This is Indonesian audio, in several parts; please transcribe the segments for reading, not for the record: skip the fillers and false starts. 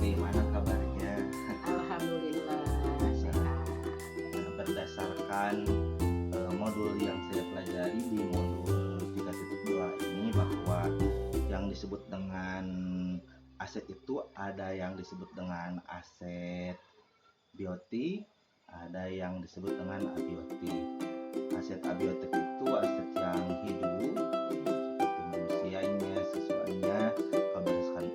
bagaimana kabarnya? Alhamdulillah sehat. Berdasarkan modul yang saya pelajari di modul 3.2 ini, bahwa yang disebut dengan aset itu ada yang disebut dengan aset biotik, ada yang disebut dengan abiotik. Aset abiotik itu aset yang hidup seperti manusianya, siswanya, kebersihan.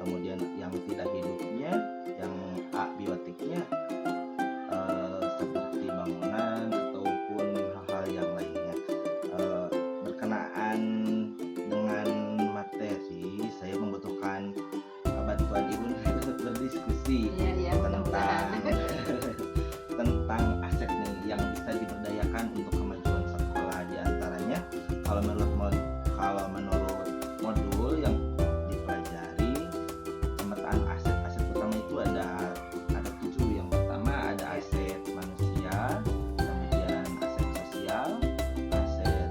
Kemudian yang tidak hidupnya, yang abiotiknya seperti bangunan ataupun hal-hal yang lainnya. Berkenaan dengan materi, saya membutuhkan bantuan Ibu untuk berdiskusi Iya, tentang tentang aset nih yang bisa diberdayakan untuk kemajuan sekolah. Di antaranya kalau menurut modul yang dipelajari, pemetaan aset utama itu ada 7. Yang pertama ada aset manusia, kemudian aset sosial, aset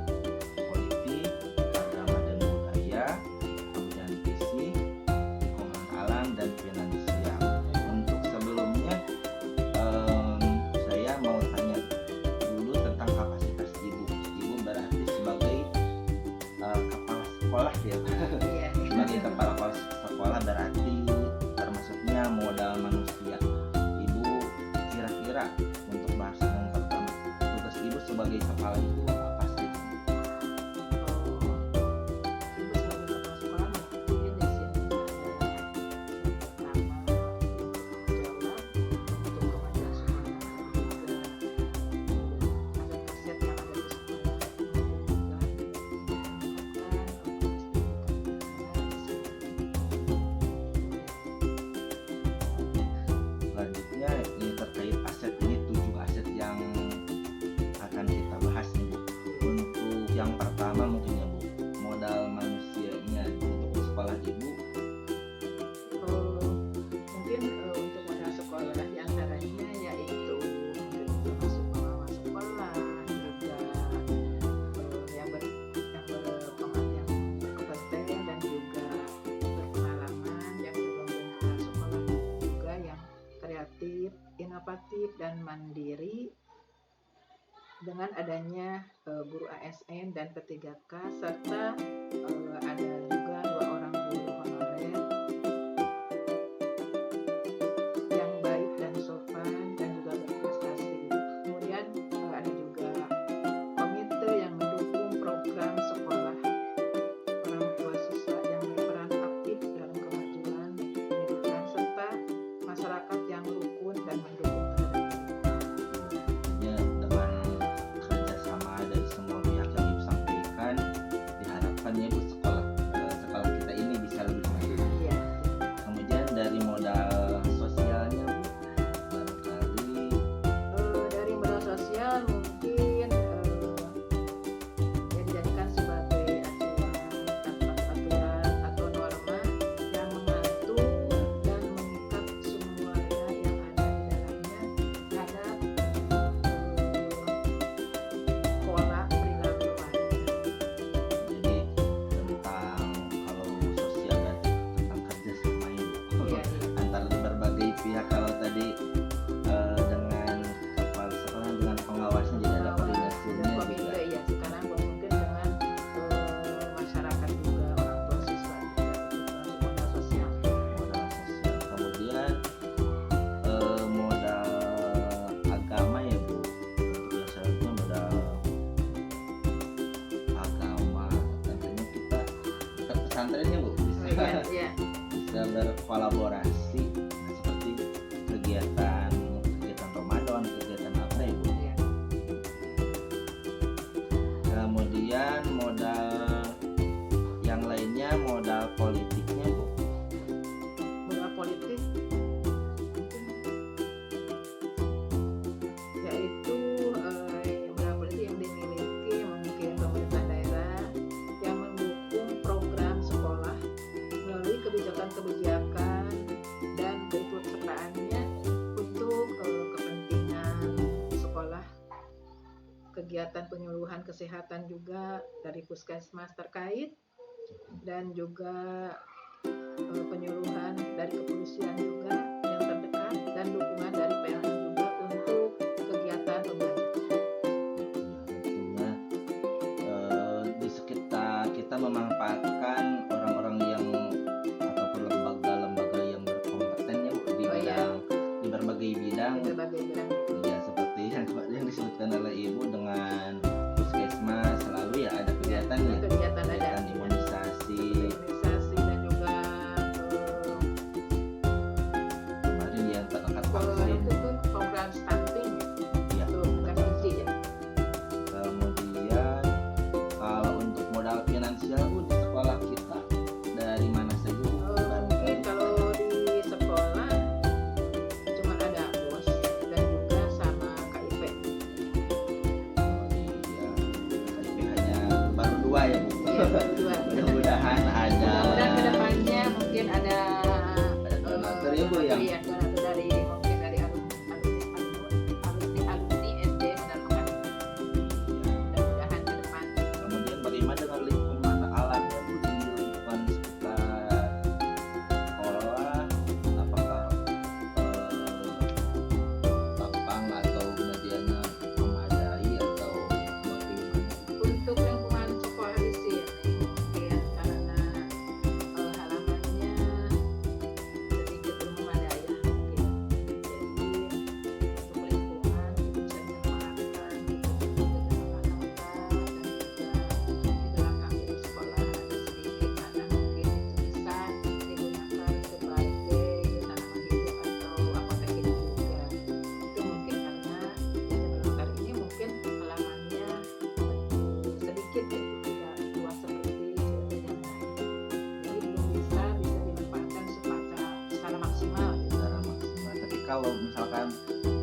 politik, agama dan budaya, kemudian fisik, lingkungan alam, dan finansial. Untuk sebelumnya, saya mau tanya dulu tentang kapasitas Ibu. Ibu berarti sebagai kepala sekolah ya. Iya. Sebagai kepala sekolah berarti termasuknya modal manusia. Ibu kira-kira untuk bahasan yang pertama, tugas Ibu sebagai kepala itu apa sih? Ibu sebagai kepala sekolah mungkin di sini ada yang pertama untuk kemajuan sekolah, juga aset-aset yang ada di sekolah Selanjutnya ini terkait aset, ini 7 aset yang akan kita bahas nih, Bu. Untuk yang pertama mungkin ya, Bu, modal manusianya untuk sekolah Ibu. mungkin untuk modal sekolah diantaranya yaitu mungkin untuk masuk pengawas sekolah, juga yang berpengalaman, yang berkompeten dan juga berpengalaman, yang juga membentuk sekolah juga yang kreatif, inovatif dan mandiri dengan adanya guru ASN dan P3K, serta ada juga 2 orang guru honorer yang baik dan sopan dan juga berprestasi. Kemudian ada juga komite yang mendukung program sekolah orang tua siswa yang berperan aktif dalam kemajuan pendidikan, serta masyarakat yang rukun dan mendukung terhadap Ya, dengan kerjasama dari semua pihak yang Ibu sampaikan, diharapkan ya, Bu, sekolah kita ini bisa lebih maju. Iya. Kemudian dari modal sosialnya, Bu, barangkali Dari modal sosial mungkin yang dijadikan sebagai aturan atau norma yang mengatur dan mengikat semua warga yang ada di dalamnya terhadap pola perilaku warga. jadi tentang, kalau sosial berarti tentang kerjasama ya, Bu. Iya, Antar berbagai pihak. Kalau tadi dengan kepala sekolah dengan pengawasnya, jadi ada koordinasinya juga. komite ya, sekarang mungkin dengan masyarakat juga, orang tua siswa juga itu modal sosial. Modal sosial. Kemudian modal agama ya, Bu. Untuk yang selanjutnya modal agama, tentunya kita dekat pesantrennya, Bu, Iya, iya. bisa berkolaborasi. Nah, seperti kegiatan Ramadan, kegiatan apa ya, Bu? Iya. Kemudian modal yang lainnya, modal politiknya, Bu. Modal politik yaitu modal politik yang dimiliki mungkin pemerintah daerah yang mendukung program sekolah melalui kebijakan-kebijakan dan keikutsertaannya untuk kepentingan sekolah, kegiatan penyuluhan kesehatan juga dari puskesmas terkait, dan juga penyuluhan dari kepolisian juga memanfaatkan orang-orang yang ataupun lembaga-lembaga yang berkompeten ya Bu, di Oh, iya. bidang di berbagai bidang. Di berbagai bidang. Ya seperti yang disebutkan oleh Ibu dengan puskesmas selalu ya ada kegiatan ya, Kegiatan ada. kegiatan imunisasi. Imunisasi dan juga Kemarin yang terangkat kalau vaksin. itu tuh program stunting Ya. itu bukan uji ya. Kemudian kalau untuk modal finansial Bu di sekolah kita dari mana saja Bu? Mungkin kalau di sekolah cuma ada BOS dan juga sama KIP. Iya, KIP hanya baru 2 ya Bu. Iya, baru 2. Mudah-mudahan ada Mudah-mudahan kedepannya mungkin ada donatur ya Bu yang iya, donatur dari mungkin dari alumni SD Menarmakan. Mudah-mudahan ke depan. kemudian bagaimana dengan lingkungan alamnya Bu di lingkungan sekitar sekolah, apakah lapang atau medianya memadai atau bagaimana? Untuk lingkungan sekolah di sini mungkin karena halamannya sedikit belum memadai ya mungkin. Jadi untuk lingkungan bisa dimanfaatkan di belakang sekolah ada sedikit tanah mungkin itu bisa digunakan sebagai tanaman hidup atau apotek hidup juga. Itu mungkin karena sebelum kali ini mungkin halamannya sedikit ya, tidak luas seperti yang lain. Jadi belum bisa dimanfaatkan secara maksimal. Secara maksimal. Tapi kalau misalkan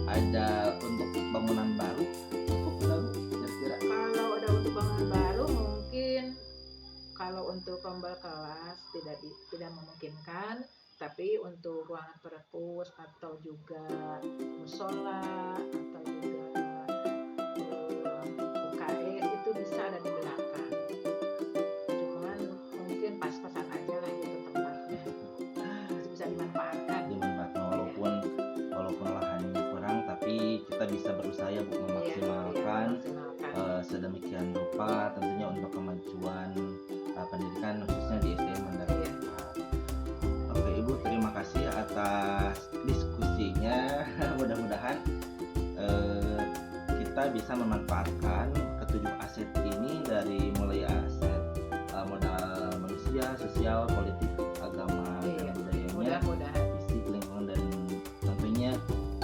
ada untuk bangunan baru cukup nggak Bu kira-kira? Kalau ada untuk bangunan baru mungkin kalau untuk rombel kelas tidak memungkinkan, tapi untuk ruangan perpus atau juga musola atau juga UKS itu bisa ada di belakang. Cuman mungkin pas-pasan aja lah itu tempatnya. Masih bisa dimanfaatkan. Dimanfaatkan walaupun lahannya kurang tapi kita bisa berusaha ya Bu memaksimalkan Maksimalkan. sedemikian rupa tentunya untuk kemajuan pendidikan khususnya di SDN Menarmakan. Oke Ibu, terima kasih atas diskusinya. Mudah-mudahan kita bisa memanfaatkan ketujuh aset ini dari mulai aset modal manusia, sosial, politik, agama, Iya. dan budayanya, Mudah-mudahan. fisik, lingkungan, dan tentunya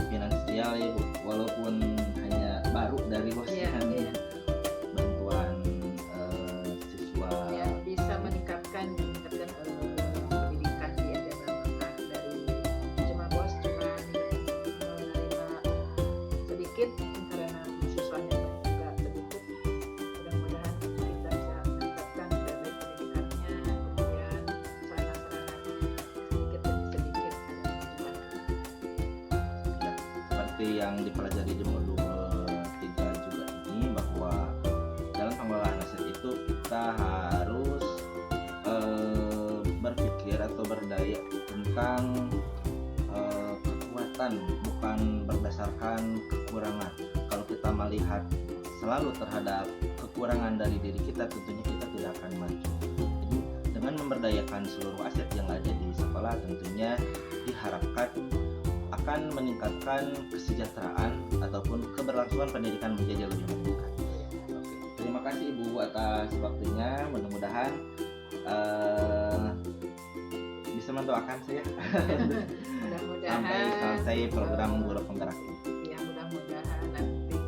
finansial ya Bu. Walaupun hanya baru dari bos Iya, kan, iya. bantuan siswa. Ya, bisa meningkatkan pendidikan di SDN Menarmakan dari cuma bos cuma menerima sedikit karena siswanya juga sedikit. Mudah-mudahan kita bisa meningkatkan dari pendidikannya, kemudian sarana-sarana sedikit demi sedikit ada kemajuan. Ya, seperti yang dipelajari di modul 3 juga ini bahwa dalam pengelolaan aset itu kita harus berpikir atau berdaya tentang kekuatan bukan berdasarkan kekurangan. Kalau kita melihat selalu terhadap kekurangan dari diri kita, tentunya kita tidak akan maju. Jadi dengan memberdayakan seluruh aset yang ada di sekolah tentunya diharapkan akan meningkatkan kesejahteraan ataupun keberlangsungan pendidikan menjadi lebih meningkat. Oke, terima kasih Ibu atas waktunya. Mudah-mudahan bisa mendoakan saya Mudah-mudahan sampai selesai program Guru Penggerak ini. ya mudah-mudahan nanti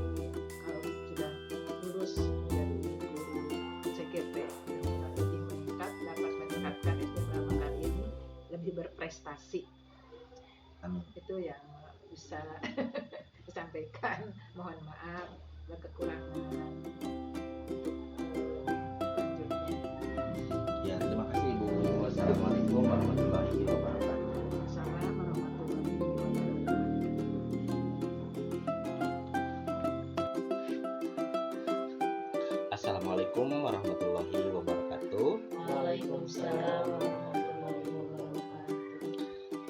kalau sudah lulus menjadi guru CGP mudah-mudahan lebih meningkat dapat meningkatkan SDN Menarmakan ini lebih berprestasi. Amin. Itu yang bisa disampaikan. Mohon maaf berkekurangan untuk selanjutnya. Ya, terima kasih Ibu. Wassalamualaikum warahmatullahi wabarakatuh. Wassalamualaikum warahmatullahi wabarakatuh. Assalamualaikum warahmatullahi wabarakatuh. Waalaikumsalam warahmatullahi wabarakatuh.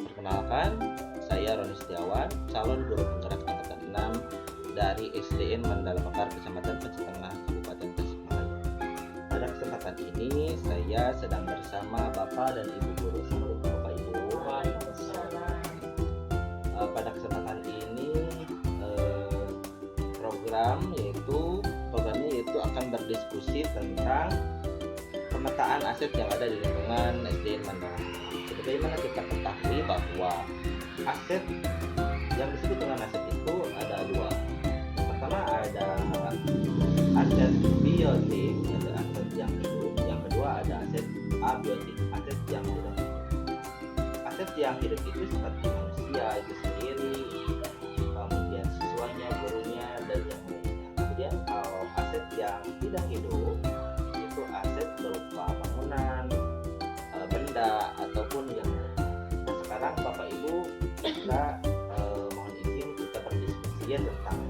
Perkenalkan, saya Roni Setiawan, calon guru penggerak angkatan 6 dari SDN Mandala Mekar, Kecamatan Pecetengah, Kabupaten Tasikmalaya. Pada kesempatan kesempatan ini saya sedang bersama Bapak dan Ibu guru. Assalamualaikum Bapak Ibu. Waalaikumsalam. Pada kesempatan ini programnya yaitu akan berdiskusi tentang pemetaan aset yang ada di lingkungan SDN Mandala. Sebagaimana kita ketahui bahwa aset yang disebut dengan aset itu ada dua. Yang pertama ada aset biotik, ada aset yang hidup. Yang kedua ada aset abiotik, aset yang tidak hidup. Aset yang hidup itu seperti manusia itu sendiri, kemudian siswanya, gurunya, dan yang lainnya. Kemudian kalau aset yang tidak hidup itu aset berupa bangunan, benda ataupun yang lain. Nah, sekarang Bapak Ibu kita mohon izin kita berdiskusi tentang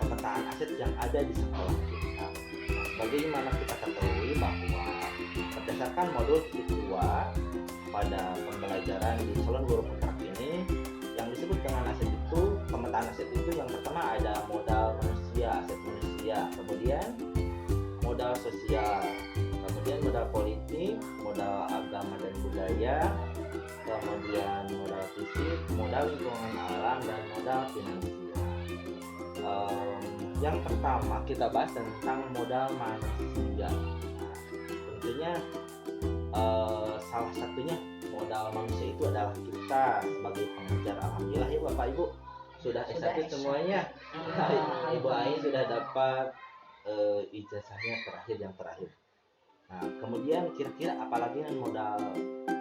pemetaan aset yang ada di sekolah kita. Bagaimana kita ketahui bahwa berdasarkan modul kedua pada pembelajaran di salon guru kontrak ini, yang disebut dengan aset itu, pemetaan aset itu yang pertama ada modal manusia, aset manusia, kemudian modal sosial, kemudian modal politik, modal agama dan budaya, kemudian modal fisik, modal lingkungan alam, dan modal finansial. Yang pertama kita bahas tentang modal manusia. Nah, tentunya salah satunya modal manusia itu adalah kita sebagai pengajar. Alhamdulillah ya Bapak Ibu sudah S1 semuanya. Ibu Ai sudah dapat ijazahnya yang terakhir. Nah, kemudian kira-kira apalagi dengan modal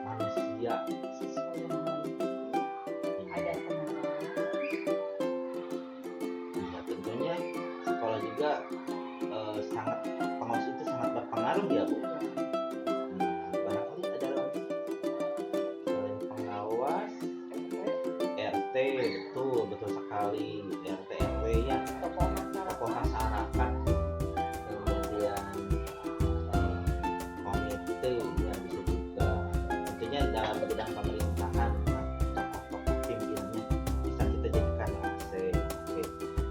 manusia? Siswa yang baik ada tenaga. Ya, tentunya sekolah juga sangat pengawas itu sangat berpengaruh ya Bu. Barangkali ada lagi selain pengawas, RT, betul sekali, RT RW ya, tokoh masyarakat, kemudian komite yang bisa juga tentunya dalam bidang pemerintahan tokoh-tokoh pimpinannya bisa kita jadikan aset. Oke.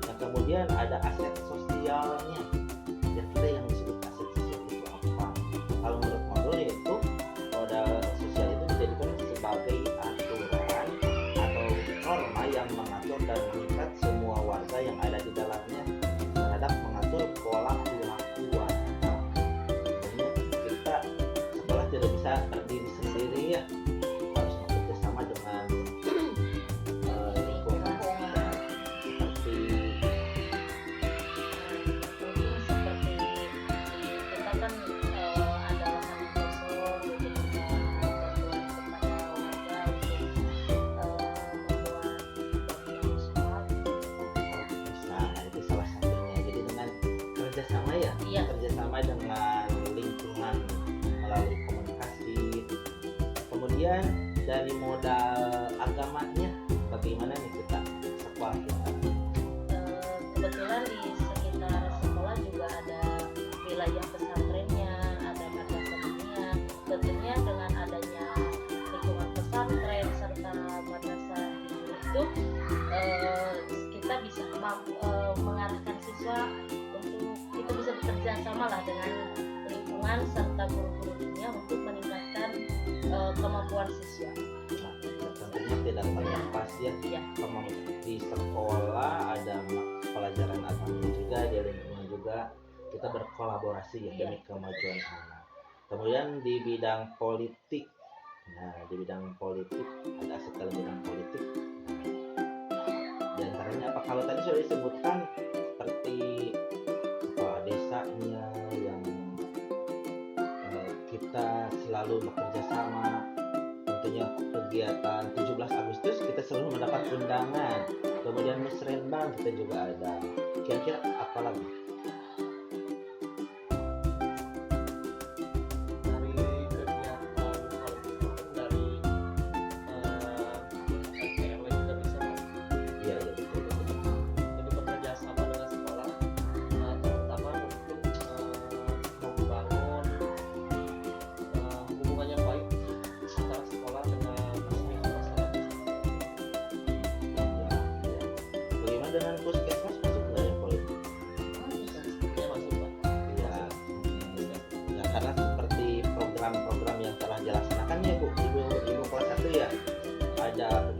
Yang kemudian ada aset sosialnya. Kira-kira yang disebut aset sosial itu apa? Kalau menurut modul yaitu modal sosial itu dijadikan sebagai aturan atau norma yang mengatur dan mengikat semua warga yang ada di dalamnya terhadap mengatur pola perilaku warga. Sebenarnya kita sekolah tidak bisa berdiri sendiri ya, harus bekerja sama dengan lingkungan seperti mungkin seperti kita kan ada lahan yang kosong gitu, kita bantuan kepada warga untuk membuat bangunan sekolah. Nah, itu salah satunya. Jadi dengan kerjasama ya, Iya. kerjasama dengan lingkungan melalui komunikasi. Kemudian dari modal agamanya, bagaimana nih kita sekolah kita? Kebetulan di sekitar sekolah juga ada wilayah pesantrennya, ada madrasah dunia. Tentunya dengan adanya lingkungan pesantren serta madrasah itu kita bisa mengarahkan siswa untuk kita bisa bekerja sama lah dengan lingkungan serta guru-guru dunia untuk meningkatkan kemampuan siswa. Nah, tentunya tidak terlepas ya. Iya. Di sekolah ada pelajaran agama juga, di lingkungan juga kita berkolaborasi ya demi kemajuan anak. Kemudian di bidang politik, nah di bidang politik ada aset dalam bidang politik. Di antaranya apa? Kalau tadi sudah disebutkan seperti desanya yang kita selalu bekerja sama. Tentunya kegiatan 17 Agustus kita selalu mendapat undangan. Kemudian musrenbang kita juga ada. Kira-kira apa lagi? Dari kegiatan politik dari RT/RW juga bisa kan? Iya betul. Jadi bekerja sama dengan sekolah, terutama mungkin membangun hubungan yang baik antara sekolah dengan masyarakat. Ya. Bagaimana dengan puskesmas, masuk nggak ya politik?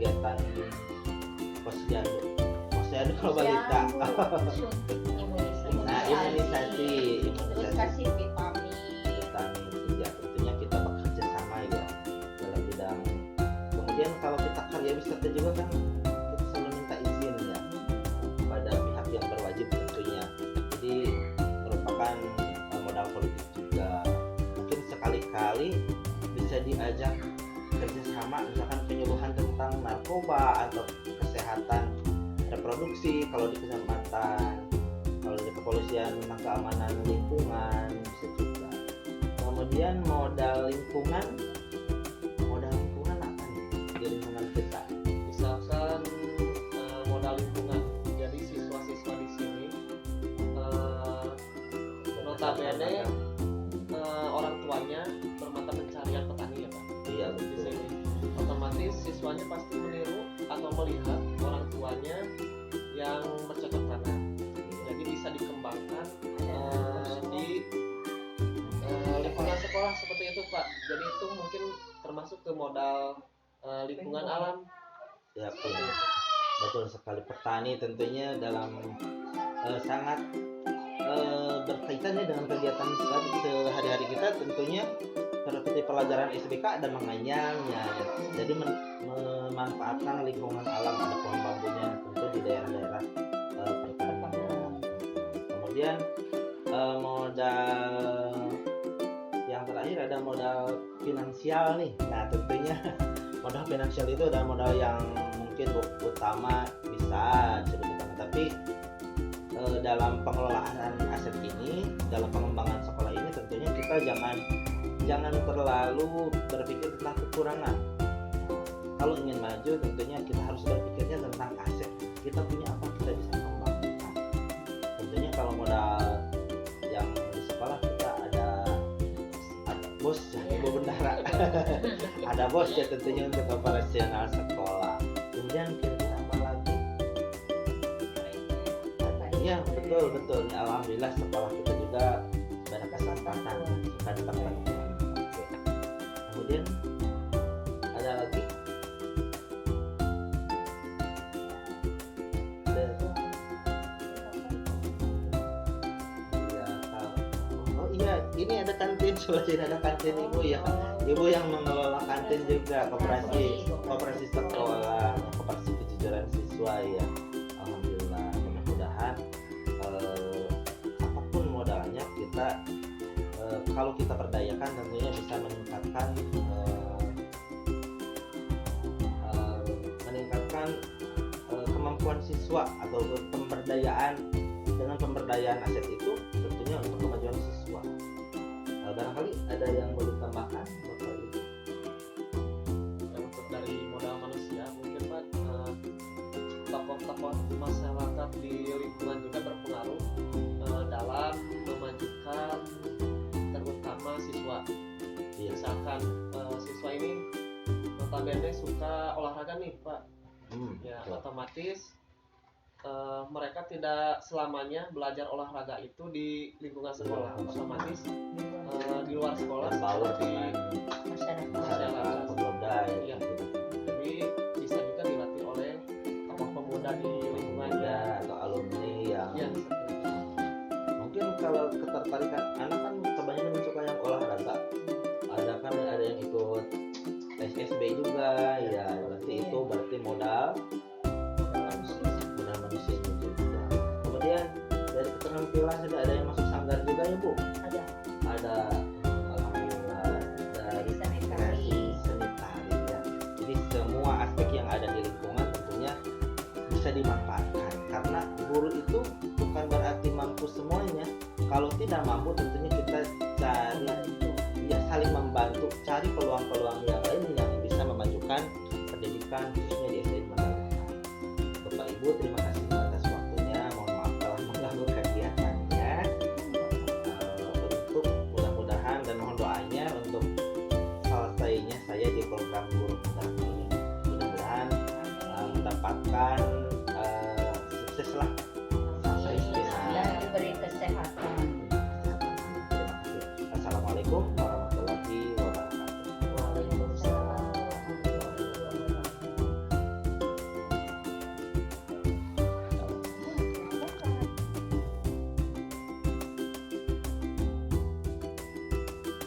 kegiatan posyandu kalau balita. suntik imunisasi. Nah, imunisasi Terus kasih vitamin. vitamin ya, tentunya kita bekerja sama ya dalam bidang. Kemudian kalau kita karya wisata juga kan kita selalu minta izin ya pada pihak yang berwajib tentunya. Jadi merupakan modal politik juga. Mungkin sekali-kali bisa diajak kerjasama, misalkan penyuluhan tentang narkoba atau kesehatan reproduksi kalau di kecamatan, kalau di kepolisian tentang keamanan lingkungan bisa juga. Kemudian modal lingkungan apa nih di lingkungan kita? Misalkan modal lingkungan, jadi siswa-siswa di sini notabene orang tuanya bermata pencarian petani ya Pak. Iya Di betul. sini otomatis siswanya pasti meniru atau melihat orang tuanya yang bercocok tanam, jadi bisa dikembangkan di lingkungan sekolah seperti itu Pak. Jadi itu mungkin termasuk ke modal lingkungan alam. Ya betul sekali. Petani tentunya dalam sangat berkaitannya dengan kegiatan sehari-hari kita, tentunya seperti pelajaran SBK ada menganyangnya ya. Jadi memanfaatkan lingkungan alam, ada pohon bambunya tentu di daerah-daerah pertanian. Kemudian modal yang terakhir ada modal finansial nih. Nah tentunya modal finansial itu adalah modal yang mungkin utama bisa disebut utama, tapi dalam pengelolaan aset ini, dalam pengembangan sekolah ini tentunya kita jangan terlalu berpikir tentang kekurangan. Kalau ingin maju tentunya kita harus berpikirnya tentang aset. Kita punya apa, kita bisa kembangkan. Tentunya kalau modal yang di sekolah kita ada bos ya, ibu bendahara. Ada bos ya tentunya untuk operasional sekolah. Kemudian kira-kira apa lagi? Ya betul. Ya, alhamdulillah sekolah kita juga banyak kesempatan. Kemudian ada lagi? Ini ada kantin, selain ada kantin ibu ya, ibu yang mengelola kantin juga, koperasi sekolah, koperasi kejujuran siswa ya. Alhamdulillah, mudah-mudahan apapun modalnya kita kalau kita perdayakan tentunya bisa meningkatkan kemampuan siswa atau pemberdayaan. Dengan pemberdayaan aset itu tentunya untuk kemajuan siswa. Barangkali ada yang mau ditambahkan Bapak Ibu? Untuk dari modal manusia mungkin Pak, tokoh-tokoh masyarakat di lingkungan juga berpengaruh dalam memajukan terutama siswa. Misalkan siswa ini notabene suka olahraga nih Pak, ya otomatis mereka tidak selamanya belajar olahraga itu di lingkungan sekolah, otomatis di luar sekolah Berbaur Masyarakat. masyarakat pemuda Iya. Jadi bisa juga dilatih oleh tokoh pemuda di lingkungannya. atau alumni yang Ya, seperti itu. mungkin kalau ketertarikan anak kan kebanyakan suka yang olahraga, ada yang ikut SSB juga ya, berarti modal manusia juga. Kemudian dari keterampilan ada yang masuk sanggar juga ya Bu? Ada alhamdulillah dari seni tari ya. Jadi semua aspek yang ada di lingkungan tentunya bisa dimanfaatkan, karena guru itu bukan berarti mampu semuanya. Kalau tidak mampu tentunya kita cari ya, saling membantu, cari peluang-peluang yang lain yang bisa memajukan pendidikan khususnya di SD Mandalika. Bapak Ibu, terima kasih atas waktunya. Mohon maaf telah mengganggu kegiatannya. Untuk mudah-mudahan dan mohon doanya untuk selesainya saya di program guru muda ini. Mudah-mudahan mendapatkan